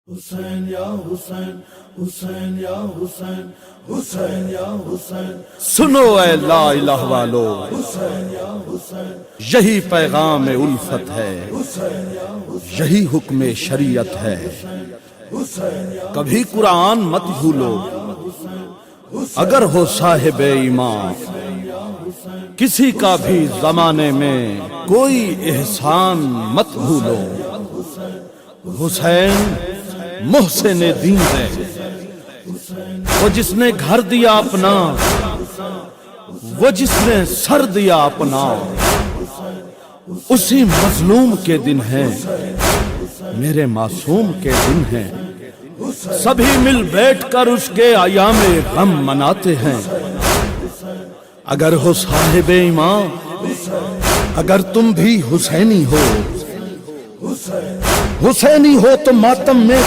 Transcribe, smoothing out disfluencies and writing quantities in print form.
حسین یا حسین حسین یا حسین حسین یا حسین سنو اے لا الہ والو، حسین یا حسین یہی پیغام الفت ہے، حسین یا حسین یہی حکم شریعت ہے۔ حسین یا کبھی قرآن مت بھولو اگر ہو صاحب ایمان، کسی کا بھی زمانے میں کوئی احسان مت بھولو۔ حسین محسن دین ہے، وہ جس نے گھر دیا اپنا، وہ جس نے سر دیا اپنا، اسی مظلوم کے دن ہیں، میرے معصوم کے دن ہیں۔ سبھی مل بیٹھ کر اس کے ایام غم مناتے ہیں۔ اگر ہو صاحب ایمان، اگر تم بھی حسینی ہو، حسینی ہو تو ماتم میں